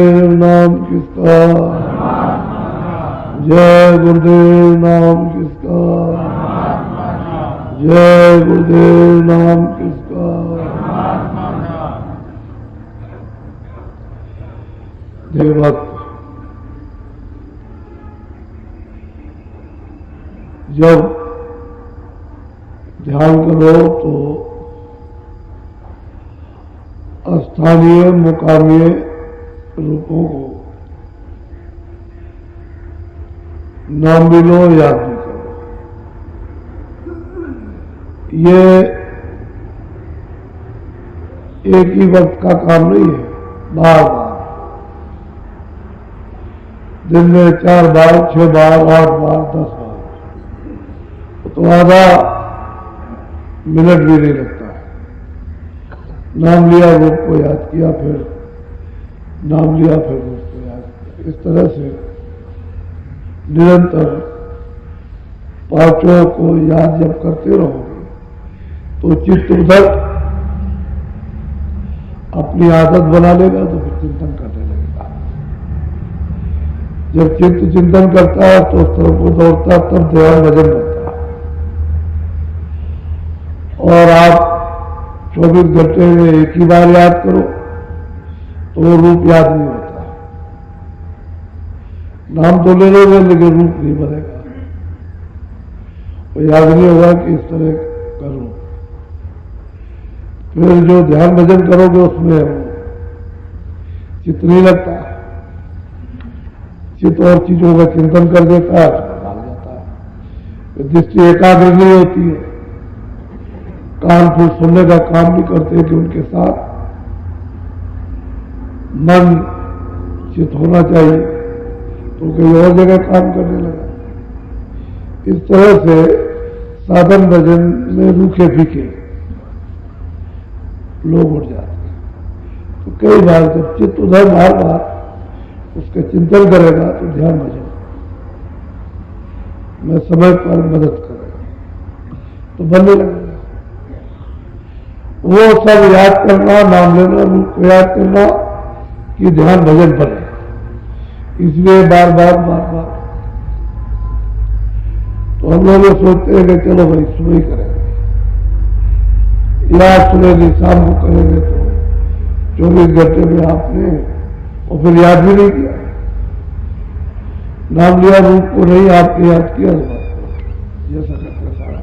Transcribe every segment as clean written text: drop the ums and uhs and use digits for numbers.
गुरुदेव नाम किसका, जय गुरुदेव नाम किसका, जय गुरुदेव नाम किसका। देवभक्त जब ध्यान करो तो स्थानीय मुकामीय रूपों को नाम भी लो, याद भी करो। ये एक ही वक्त का काम नहीं है, बार बार दिन में 4 बार, 6 बार, 8 बार, 10 बार, तो आधा मिनट भी नहीं लगता है। नाम लिया, रूप को याद किया, फिर नाम लिया, फिर रूप को याद किया। इस तरह से निरंतर पांचों को याद जब करते रहोगे तो चित्त उधर अपनी आदत बना लेगा, तो फिर चिंतन करने लगेगा। जब चित्त चिंतन करता है तो उस तरफ को दौड़ता, तब ध्यान भजन बनता है। और आप 24 घंटे में एक ही बार याद करो तो वो रूप याद नहीं होता। नाम तो ले लोगे लेकिन रूप नहीं बनेगा, वो याद नहीं होगा कि इस तरह करो। फिर जो ध्यान भजन करोगे उसमें चित्त नहीं लगता, चित्त और चीजों का चिंतन कर देता है, भाग जाता है। दृष्टि एकाग्र नहीं होती है, कान फिर सुनने का काम नहीं करते कि उनके साथ मन चित होना चाहिए, तो कहीं और जगह काम करने लगा। इस तरह से साधन भजन में रूखे फीके लोग उठ जाते हैं। तो कई बार जब चित्त उधर बार बार उसका चिंतन करेगा तो ध्यान भजन में समय पर मदद करेगा, तो बनने लगेगा। वो सब याद करना, नाम लेना, रूप को याद करना कि ध्यान भजन बने, इसलिए बार बार बार बार। तो हम लोग सोचते हैं कि चलो भाई सुबह ही करेंगे, या सुबह नहीं शाम को करेंगे, तो 24 घंटे में आपने और फिर याद भी नहीं किया। नाम लिया, रूप को नहीं आपने याद किया, जैसा करते सारा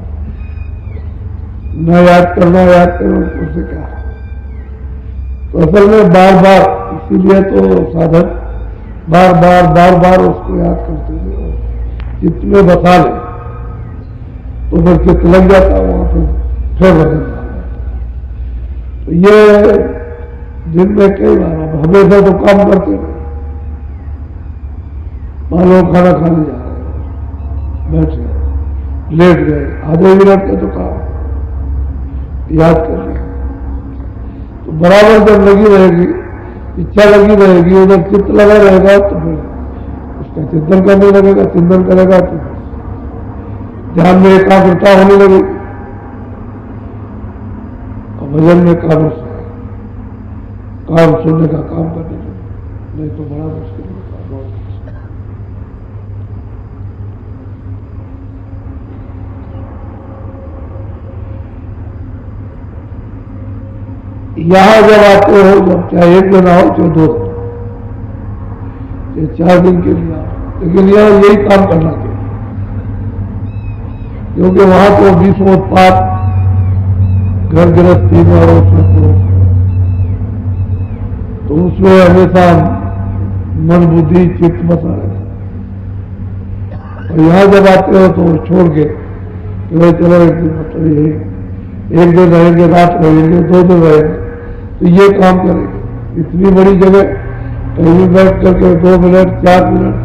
न याद करना, याद करना उससे क्या। तो असल में बार बार, इसीलिए तो साधक बार बार बार बार उसको याद करते थे, चित्त में बसा ले तो फिर चित्त लग जाता, वहां पर फिर भजन आ जाता। तो ये दिन में कई बार, अब हमेशा तो काम करते रहे, मान लो खाना खाने जा रहे हो, बैठे लेट गए, आधे मिनट का तो काम याद कर लिया, तो बराबर जब लगी रहेगी, इच्छा लगी रहेगी, उधर चित्त लगा रहेगा, तो फिर उसका चिंतन करने लगेगा, चिंतन करेगा तो ध्यान में एकाग्रता होने लगेगी, और भजन में काम सुनने का काम करने लगेगा। नहीं तो बड़ा मुश्किल होता है, बहुत मुश्किल। यहां जब आते हो, जब चाहे 1 दिन आओ, चाहे 2 दिन, चाहे 4 दिन के लिए आओ, लेकिन यहां यही काम करना चाहिए, क्योंकि वहां तो 20 उत्पाद घर गृहस्थी में और उसमें तो उसमें हमेशा मन बुद्धि चित्त बसा रहता। और यहां जब आते हो तो छोड़ के कि भाई चलो एक दिन, मतलब यही 1 दिन रहेंगे, रात रहेंगे, 2 दिन रहेंगे, तो ये काम करेंगे। इतनी बड़ी जगह कहीं बैठ करके 2 मिनट, 4 मिनट,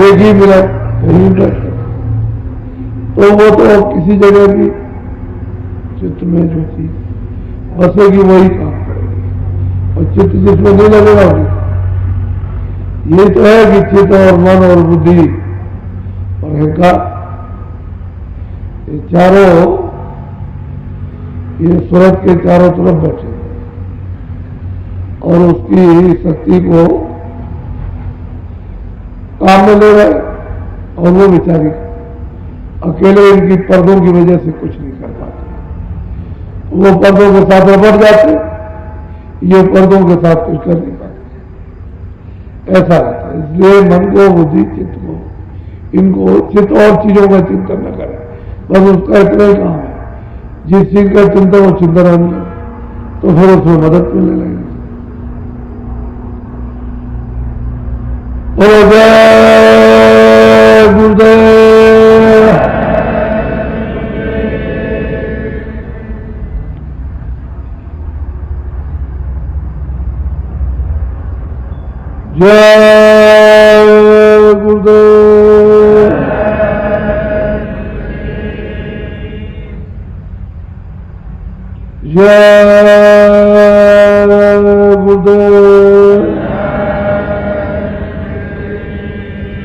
1 ही मिनट कहीं बैठ कर, तो वो तो किसी जगह भी चित्त में जो चीज बसेगी वही काम करेगी, और चित्त जिसमें नहीं लगेगा ये तो है कि चित्त और मन और बुद्धि और अहंकार, ये चारों, ये सूरत के चारों तरफ बैठे और उसकी शक्ति को काम में ले रहे, और वो बेचारी अकेले इनकी पर्दों की वजह से कुछ नहीं कर पाते। वो पर्दों के साथ रबड़ जाते, ये पर्दों के साथ कुछ कर नहीं पाते। ऐसा रहता है। इसलिए मन को, बुद्धि, चित्त को, इनको चित्त और चीजों का चिंतन न करें, बस उसका इतना ही काम है। जिस चीज का चिंतन वो चिंतन होने लगे तो फिर उसमें मदद मिलने लगेगी। जय गुरुदेव। जय गुरुदेव। जय गुरुदेव।